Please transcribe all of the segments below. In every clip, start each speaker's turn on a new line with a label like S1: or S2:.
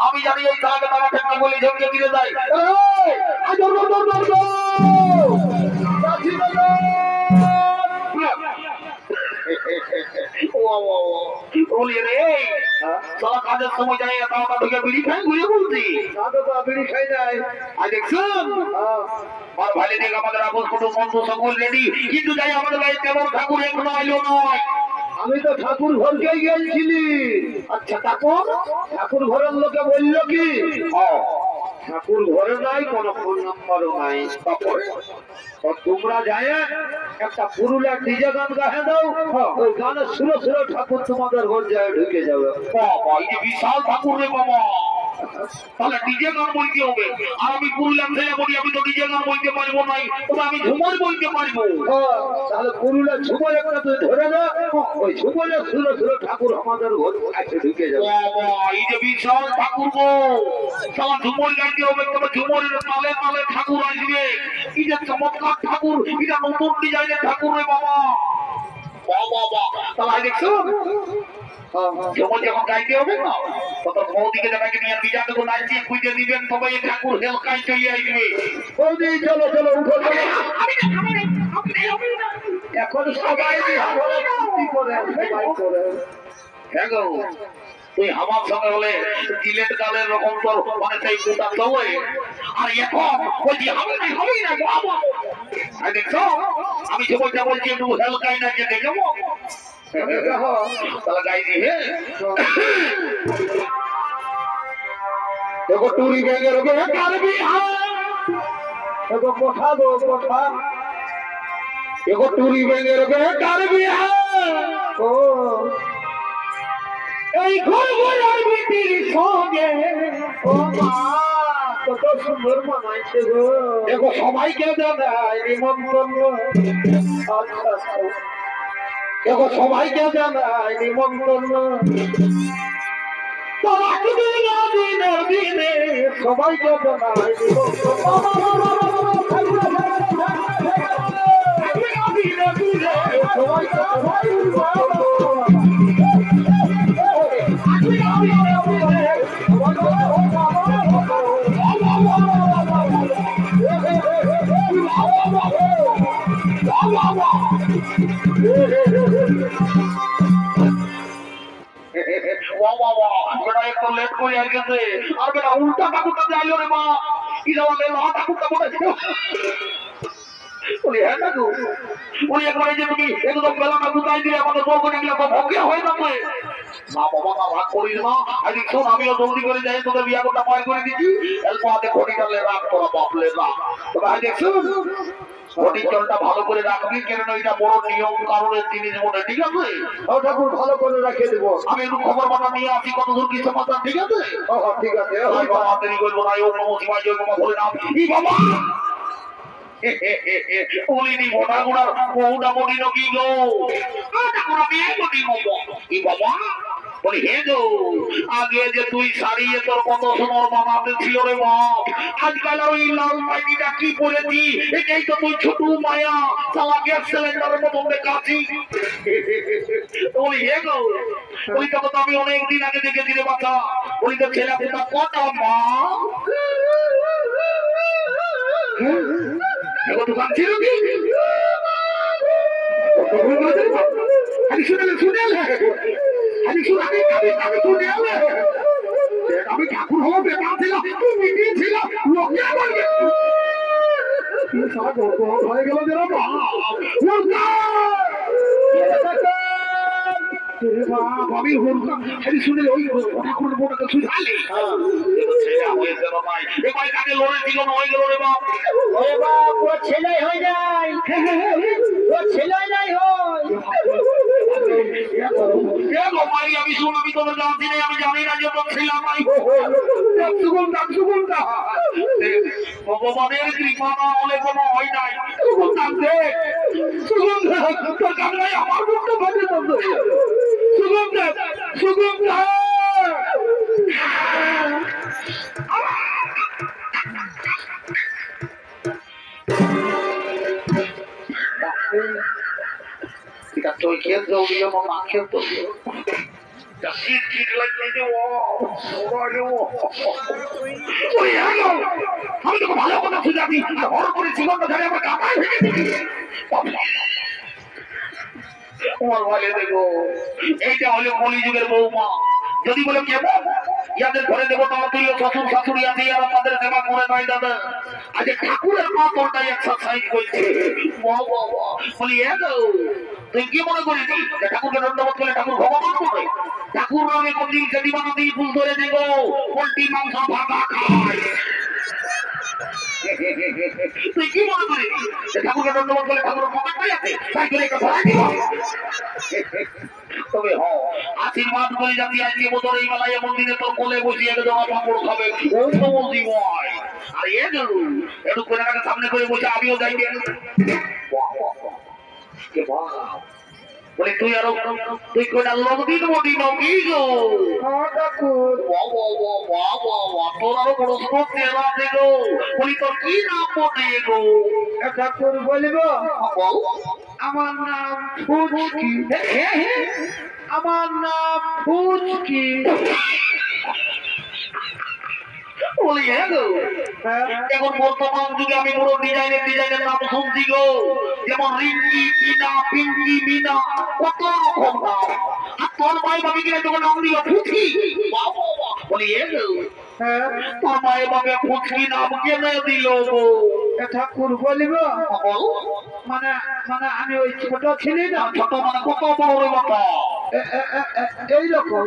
S1: আমি জানি এই তাকে তারা ঠেকতে বলে ঝেমকে দিয়ে যায়। কাজের সময় যাই ঢুকে বিড়ি খাই ঘুরে বলছি বিড়ি খাই যায়। আর দেখছেন আর ভাই দেখ আমাদের আপন ছোট বন্ধু সকল রেডি, কিন্তু যাই আমাদের ভাই কেমন ঠাকুর এখনো আইলো নয়। আমি তো ঠাকুর ঘরকে গিয়েছিলি। আচ্ছা ঠাকুর ঘরের লোকে বললো কি ঠাকুর ঘরে নাই, কোন ফোন নাম্বারও নাই। তোমরা যায় একটা পুরুলিয়া ডিজে গান গাহে দাও, ওই গানের সুরে সুরে ঠাকুর তোমাদের ঘর যায় ঢুকে যাবে। বিশাল ঠাকুর রে বাবা, তাহলে ডিজে গান বলতে হবে। আর আমি পুরুলিয়া ছেলে বলি, আমি তো ডিজে গান বলতে পারবো নাই, তবে আমি ঝুমর বলতে পারবো। তাহলে পুরুলিয়া ঝুমর একটা তুই ধরে না, ওই ঝুমরের সুরে সুরে ঠাকুর আমাদের ঘর কাছে ঢুকে যাবে। এই যে বিশাল ঠাকুর গো, সারা ঝুমর গাইতে হবে, তবে ঝুমরের তালে তালে ঠাকুর আসবে। এই যে চমৎকার ঠাকুর, এটা নতুন ডিজাইনের ঠাকুর রে বাবা। তাহলে দেখছো যেমন যেমন গাইতে হবে না, তত বৌদিকে যাকে নিয়ে বিজাটুকু নাচিয়ে খুঁজে দিবেন, তবে এই ঠাকুর হেলকায় চলে আসবে। বৌদি চলো চলো উঠো চলো। এখন সবাই হ্যাঁ গো, তুই আমার সঙ্গে হলে জিলেট গালের রকম তোর মানে সেই গোটা চলে। আর এখন বলছি হবেই না দেখছো, আমি যে বইটা বলছি একটু হেলকায় না যে দেখবো তাহলে গাইছি। দেখো টুরি ব্যাগের কোঠা গো কোঠা, দেখো টুরি ব্যাগের ও এই ঘর ঘরের বিটির সঙ্গে ও মা কত সুন্দর মানাইছে গো। দেখো সবাইকে জানাই নিমন্ত্রণ। আচ্ছা দেখো সবাইকে জানাই নিমন্ত্রণ। দিনে সবাইকে জানাই একটু লেট করে আর গেছে। আর বেটা উল্টা ঠাকুরটা যাইলো রে মা, কি যাওয়া ঠাকুরটা বলে বলি হ্যাঁ ঠাকুর উনি একবার যে তুমি একদম বেলাটা গুতাই দিয়ে আমাদের বলবো এগুলো ভঙ্গে হয়ে যাবে না বাবা, না ভাগ করিস না। আজ শোন আমিও জলদি করে যাই, তোদের বিয়া করতে পার করে দিচ্ছি। অল্প হাতে ঘটিটা রাখ তোরা বাপলে না। তবে আজ দেখছুন ঘটির জলটা ভালো করে রাখবি, কেন এটা বড় নিয়ম কারণের জিনিস বলে। ঠিক আছে ঠাকুর ভালো করে রাখে দেবো। আমি একটু খবর পাতা নিয়ে আসি কত দূর কি সমাচার। ঠিক আছে ঠিক আছে দেরি করবো না। ও নমঃ শিবায় জয় বাবা বলে নাম ই বাবা বলিনি মোটা গোড়ার বউটা বলি কি গো বাবা বলি হে গো, আগে যে তুই সারিয়ে তোর কত সোনার বানাতে ছিল রে বাপ, আজকাল ওই লাল পাইনিটা কি পরেছি, এটাই তো তুই ছোট মায়া সালা গ্যাস সিলিন্ডারের মতন দেখাচ্ছি। বলি হে গো, ওই তো আমি অনেকদিন আগে দেখেছি রে বাচ্চা, ওই তো ছেলে পুতা কত মা দোকান ছিল কি আমি ঠাকুর হবো বেকার ছিল ছিল হয়ে গেল আমি শুনে ওই ঠাকুরের বোনকে শুধালি ছেলে হয়ে যায় ছেলে নাই হয়। আমি শুন আমি তোদের জানছি না, আমি জানি না যে তোর ছিলাম ভগবানের কৃপা না হলে কোনো হয় নাই। আমার মুখটা বাজে সুগন্ধা সুগন্ধা ঠিক আছে ওই খেয়ে যাও দিয়ে মা খেয়ে তো শীত শীত লাগছে যে আমি তোকে ভালো কথা শুধাবি আর হর করে জীবনটা ধরে আমার কাপায় ভেঙে দিবি তোমার ভালো দেখো এইটা হলো কলিযুগের বৌমা যদি বলে কেমন ইয়াদের ঘরে দেবো তোমার তুই শ্বশুর শাশুড়ি আছে আর আমাদের সেবা করে নয় দাদা আজ ঠাকুরের মা তোরটাই এক্সারসাইজ করছে বলি তুই কি মনে করিস ঠাকুরকে ধন্যবাদ করলে ঠাকুর ভগবান করে ঠাকুর নামে কোন দিন সেটি বানাতেই ফুল ধরে দেবো পোল্ট্রি মাংস ভাতা খায় তুই কি মনে করিস ঠাকুরকে ধন্যবাদ করলে ঠাকুরের পকেটটাই আছে তাই করে একটা ধরা দিব তবে আশীর্বাদ করে যাবি আজকে বোধহয় এই বেলায় এমন দিনে তোর কোলে বসিয়ে একটা জমা পাপড় খাবে আর একটু কোনাটাকে সামনে করে বসে আমিও যাই বলে তুই আরো তুই কোটা লোক দিন মোটি নকি গো তোর আরো বড় স্কোপ দেওয়া গো বলি তোর কি নাম মোটে গো ঠাকুর বলিব আমার নাম ফুচকি আমার নাম ফুচকি বলি এখন বর্তমান যুগে আমি বড় ডিজাইনের নাম শুনছি গো যেমন রিঙ্কি টিনা পিঙ্কি মিনা কত রকম নাম আর তোর ভাই ভাবি কিনা তোকে নাম দিল ফুচকি বলি তোর মায়ের বাবা ফুচকি নাম কেন দিল গো ঠাকুর বলিব মানে মানে আমি ওই ছোট ছিলি না ছোট মানে কত বড় কথা এইরকম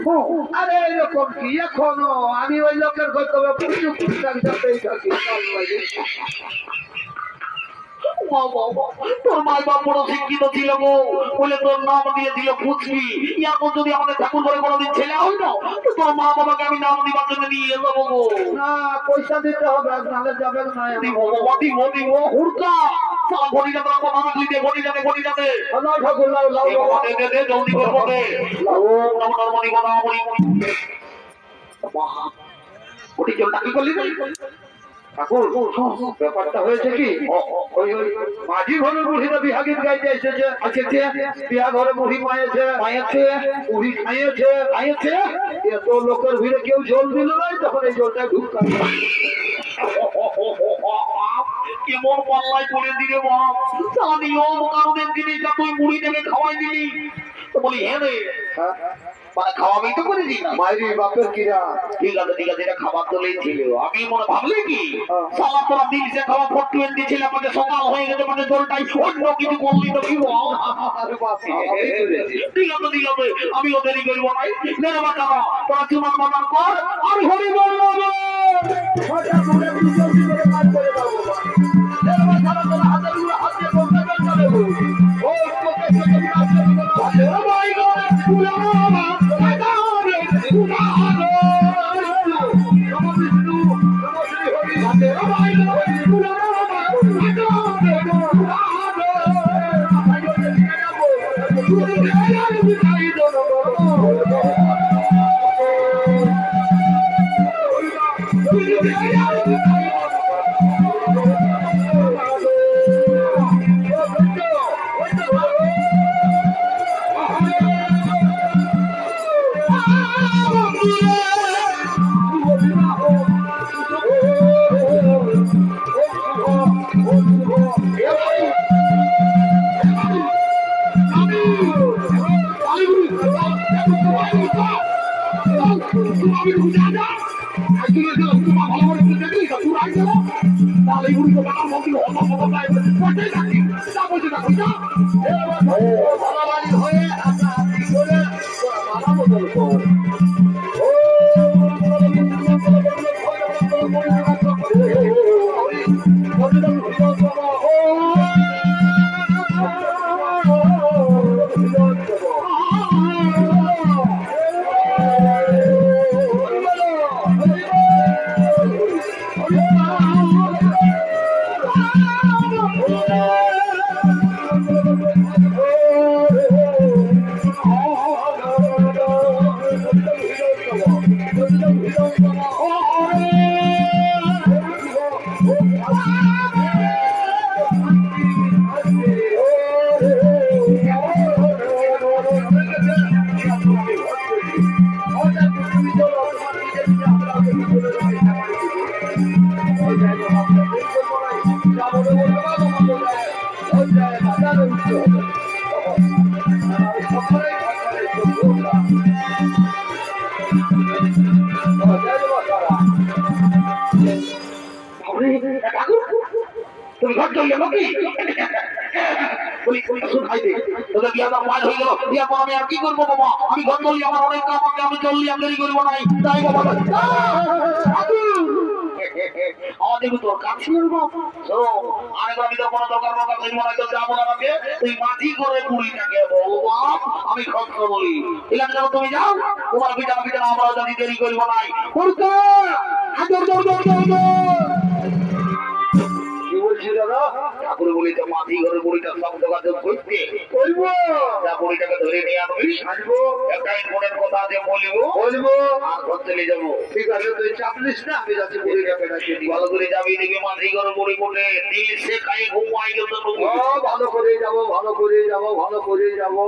S1: আরে এইরকম কি এখনো আমি ওই লোকের গল্প তোর মাই বাপ বড় শিক্ষিত ছিল গো বলে তোর নাম দিয়ে দিল ফুচকি ইয়ারপর যদি আমাদের ঠাকুর ঘরে কোনোদিন ছেলে হয় না তো তোর মা বাবাকে আমি নাম দিবার জন্য নিয়ে যাবো গো না পয়সা দিতে হবে নাহলে যাবে না দিব হুড়কা সারা ঘড়ি যাবে কথা না তুই দে ঘড়ি যাবে না ঠাকুর দে জলদি করবো দে ও নরমণি কথা মরি ওটি কেউটা কি করলি ঠাকুর ব্যাপারটা হয়েছে কি ওই ওই মাঝি ঘরের বুড়িটা বিহা গীত গাইতে এসেছে আজকে বিহা ঘরে বুড়ি মায়েছে বুড়ি খাইয়েছে এত লোকের ভিড়ে কেউ জল দিল না তখন এই জলটা ঢুকা কেমন পাল্লায় পড়ে দিলে বাপ নিয়ম কারণের জিনিসটা তুই মুড়ি থেকে খাওয়াই দিলি তো বলি হ্যাঁ রে মানে খাওয়াবি তো করে দিই না মায়ের বাপের কিরা ঠিক আছে এটা খাবার তোলেই ছিল আমি মনে ভাবলে কি সালা তোরা দিন সে খাওয়া 420 ছিল আমাদের সকাল হয়ে গেছে মানে জলটাই অন্য কিছু করলি তো কি ঠিক আছে আমিও দেরি করবো নাই নেরে বাবা তোরা চুমান বাবা কর আর হরি বল তুমি ঘর চললে নাকি তোদের বিয়ে আমার মাল হয়ে গেল বিয়ার পর আমি আর কি করবো বাবা আমি ঘর চললি আমার অনেক কাম আছে আমি চললি আমি দেরি করবো নাই তাই বাবা আমাদের তোর কাজ করবো আরেকবার আমি তো কোনো দরকার দরকার করবো না তো যাবো আমাকে তুই মাটি করে পুরীটাকে বাপ আমি খরচ বলি ঠিক আছে তুমি যাও তোমার বিটানা বিটানা আমরা যদি দেরি করবো নাই করতে কি বলছি দাদা ঠাকুর বলি তো মাটি ঘরে বড়িটা সব যোগাযোগ করতে করবো যা বড়িটাকে ধরে নিয়ে আসবো একটা ইম্পর্টেন্ট কথা আছে বলবো আর ঘর চলে যাবো ঠিক আছে তুই চাপলিস না আমি যাচ্ছি বড়িটাকে ডাকিয়ে দিই ভালো করে যাবি দেখবি মাটি ঘরে বড়ি বটে দিল সে খাই ঘুমাই গেল ভালো করে যাবো ভালো করে যাবো ভালো করে যাবো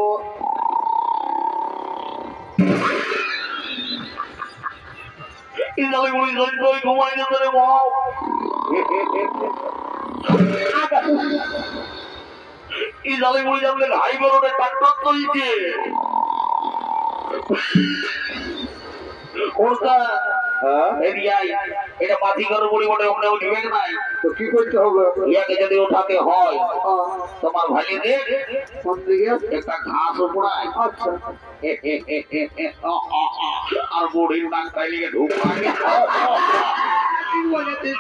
S1: ইন্দালে বড়ি ধরে ঘুমাই গেল রে মা ইদালে বলে যাবে হাই বড়টা ট্রাক্টর চলছে ওটা এটা মাটি ঘর বলি বটে ওখানে উঠবে নাই তো কি করতে হবে ইয়াকে যদি ওঠাতে হয় তোমার ভাইদের কোন দিকে একটা ঘাস উপড়ায় আচ্ছা আর বড়ির নাক খাইলে ঢুকায়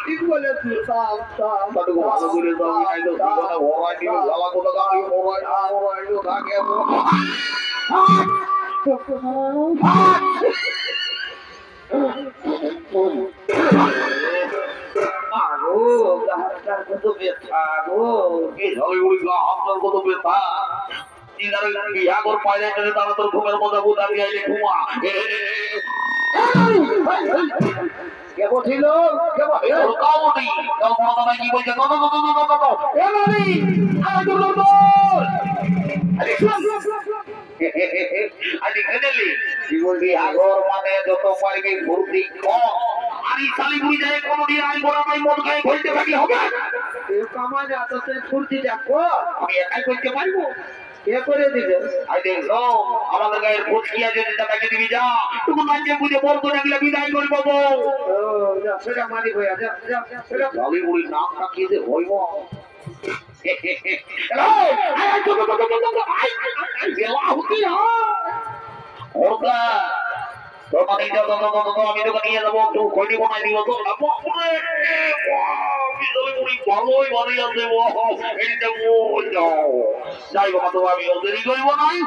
S1: ঠিক বলে তুই সাপ সাপ ভালো করে দাও নাই তো জীবনে ভরাই দিও জ্বালা কোথা গাড়ি ভরাই দিও থাকে আগো গাছটার কত ব্যথা গো এই ঝড়ে উড়ি গাছটার কত ব্যথা ইদারে বিয়া কর পাইলে তারা তোর ঘুমের মধ্যে বুদা দিয়ে আইলে ঘুমা কে বছিল কে বছিল কাউনি কাউ মাথা কি বলছে কত কত কত কত এ মারি আরে দূর দূর আরে শুন আরে গেলি কি বলবি আগর মানে যত পারবি ফুর্তি কম আরে শালি বুড়ি যায় কোন দিন আই বড় ভাই মন খাই বলতে থাকি হবে এ কামাজ আততে ফুর্তিটা কো আমি একাই করতে পারবো কে করে দিবে আই দেখো আমাদের গায়ের ফুটকিয়া যদি টাকা দিবি যা তুমি নাচে বুঝে বল করে গেলে বিদায় করব ও যা সেটা মারি হইয়া যা যা সেটা শালি বুড়ি নাম রাখি দে হইব হ্যালো আই তো আই বেলা হতি হ্যাঁ ওটা তোমার এই দাদা দাদা আমি তোকে নিয়ে যাবো একটু খড়ি বানাই দিব তো বাপরে বিজলি মুড়ি ভালোই বানিয়ে দেব এইটা ও যাও যাই বাবা তো আমি দেরি করবো নাই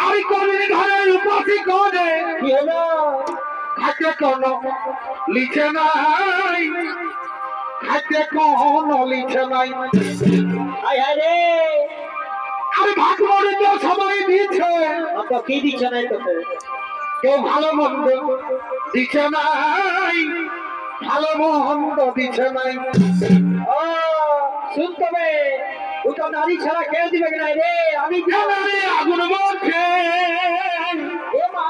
S1: আমি কোনদিন ঘরের উপাসি করে কি হলো খাতে কোন লিখে নাই খাতে কোন লিখে নাই আয় হায় রে আরে ভাগবরে তো সবাই দিচ্ছে আপা কি দিচ্ছে নাই তোকে কেউ ভালো মন্দ দিচ্ছে নাই ভালো মন্দ দিচ্ছে নাই ও শুন তবে ওটা নারী ছাড়া কেউ দিবে না রে আমি আগুন বলছে এ মা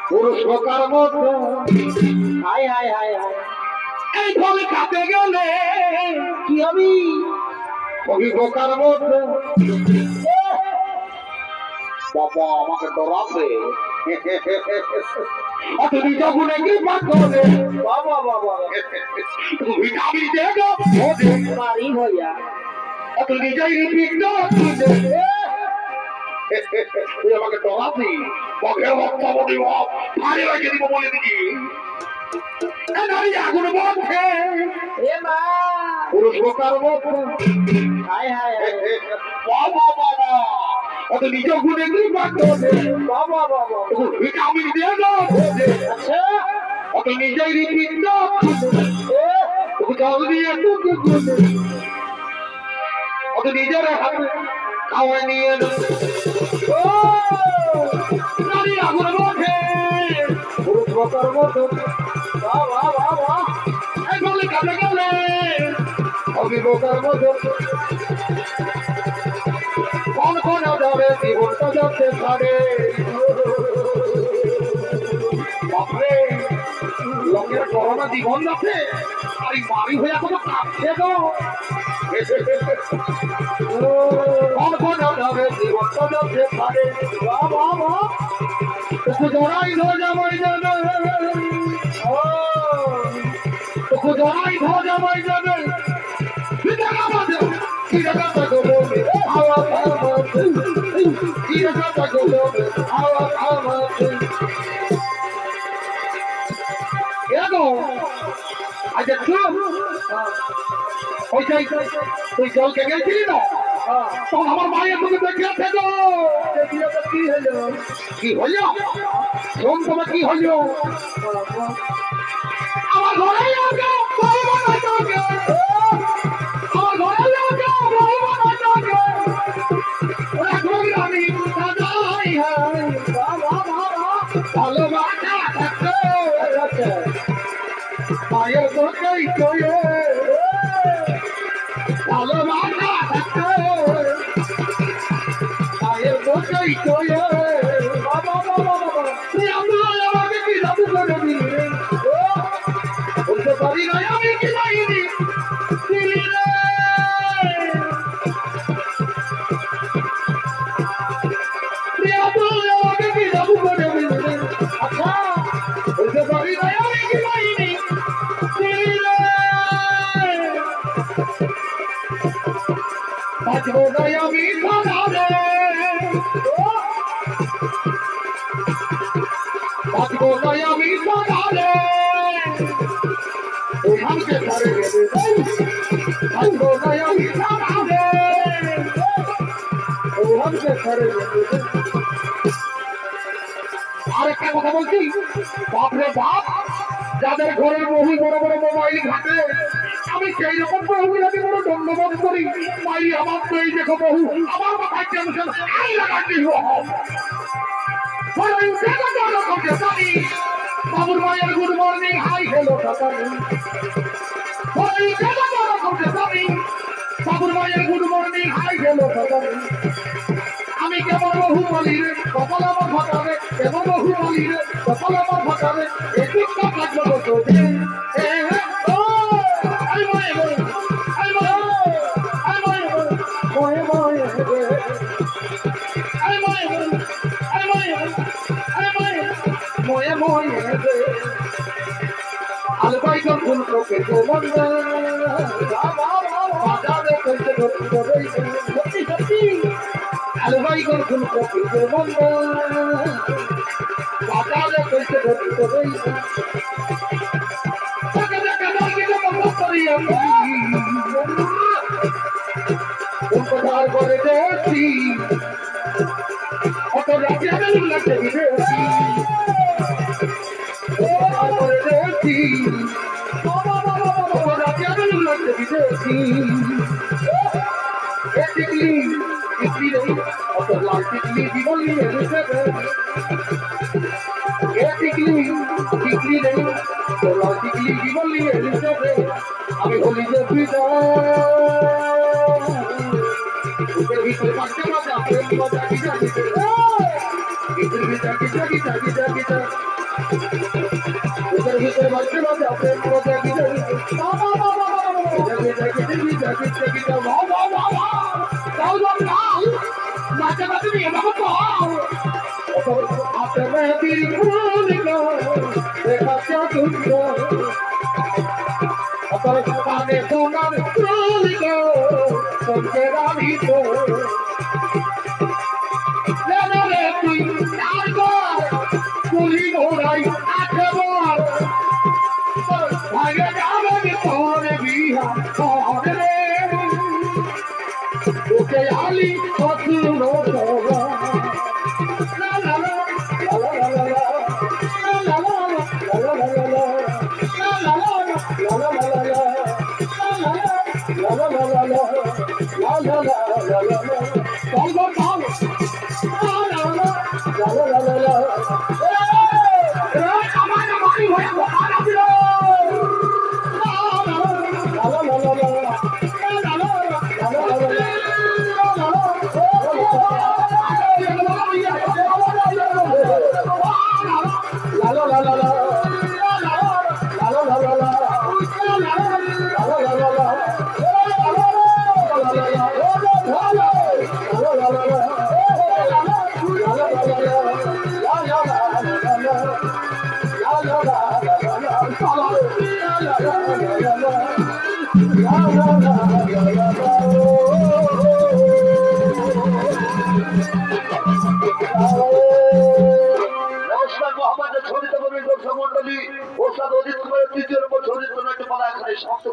S1: পুরুষ প্রকার মতো হায় হায় হায় হায় এই ফলে কাটে গেলে কি আমি কবি বোকার মতো বাবা আমাকে ডরাবে তুমি যখন কৃপা করে বাবা বাবা তুমি আমি দেখো মারি হইয়া তুমি যাই পিণ্ড তুই আমাকে ডরাবি বকের বক্তব্য দিব ভারী রেখে দিব বলে দিদি আগুন বলছে এ মা পুরুষ বোকার মতো হায় হায় বাবা বাবা অত নিজ গুণে কৃপা করে বাবা বাবা ভিটামিন দিয়ে দাও আচ্ছা অত নিজেই পিণ্ড তোকে জল দিয়ে অত নিজের হাতে খাওয়া নিয়ে ও নারী আগুন বলছে পুরুষ বোকার মতো বাবা বাবা এই বলে কাছে গেলে
S2: বোকার মতো কোন যাবে জীবনটা যাচ্ছে ছাড়ে বাপরে লোকের করোনা জীবন যাচ্ছে আর এই বাড়ি হয়ে এখনো কাঁপছে তো কোন যাবে জীবনটা যাচ্ছে ছাড়ে বাবা জড়াই ধরে যাবে জড়াই ধরে যাবে তুই জলকে গেছিলি না তখন আমার মায়ের মুখে দেখে কি হলো কি হলো শোন তোমার কি হলো আমার ঘরে মায়ের দোকাই তোয়ে ভালোবাসা থাকতো মায়ের দোকাই তোয়ে আমাকে কি জাদু করে দিলে বলতে পারি না আমি কি যাইনি আমাকে কি জাদু করে দিলে আচ্ছা বলতে পারি না আমি কি যাইনি বাঁচবো না আমি সাধারে বাঁচবো না আমি সাধারে ওখানকে ধরে গেলে বাঁচবো না আমি সাধারে ওখানকে ধরে গেলে আরেকটা কথা বলছি বাপরে বাপ যাদের ঘরের বহু বড় বড় মোবাইল ঘাটে আমি সেই রকম বহুগুলোকে বড় ধন্যবাদ করি ভাই আমার তো এই দেখো বহু আমার মাথায় টেনশন আই লাগাচ্ছি বাবুর মায়ের গুড মর্নিং হাই হ্যালো বাবুর মায়ের গুড মর্নিং হাই হ্যালো আমি কেমন বহু বলি রে কপাল আমার ভাটারে কেমন বহু বলি রে কপাল আমার ভাটারে এদিকটা লাগলো কত আলবাইগর ফুল কোকে গোবন্দা বাজারে কইতে সত্যি সত্যি আলবাইগর ফুল কোকে গোবন্দা বাজারে কইতে টাকা টাকা লাগিয়ে বন্ধ করি আমি কোথায় করে দেখছি অত রাতে আমি লাগছে বিদেশি করে দেখছি অত রাতে আমি লাগছে বিদেশি টিকলি টিকলি রে অত লাল টিকলি জীবন নিয়ে এসেছে টিকলি টিকলি রে অত লাল টিকলি জীবন নিয়ে এসেছে আমি বলি যে ভিতরে বাচ্চা বাচ্চা প্রেম বাচ্চা গিটা গিটা ভিতরে গিটা গিটা গিটা গিটা গিটা ভিতরে বাচ্চা বাচ্চা প্রেম বাচ্চা গিটা গিটা গিটা গিটা গিটা গিটা গিটা বাহ বাহ বাহ যাও যাও যাও বাচ্চা বাচ্চা নিয়ে বাবা তো আপে मैं तेरी भूल को देखा क्या तुझको अपर काने सोना भूल को तुमके रानी को ले ले तू चार बार कुली घोड़ाई आठ बार भागे जावे तोरे भी कौन रे ओके आली फसलो तोरा ला ला ला
S1: মোহাম্মদ ছড়িত কবি দর্শক মন্ডলী ওস্তাদ অজিত কুমারের তৃতীয় নম্বর ছড়িত নাট্য পালা এখানে সমাপ্ত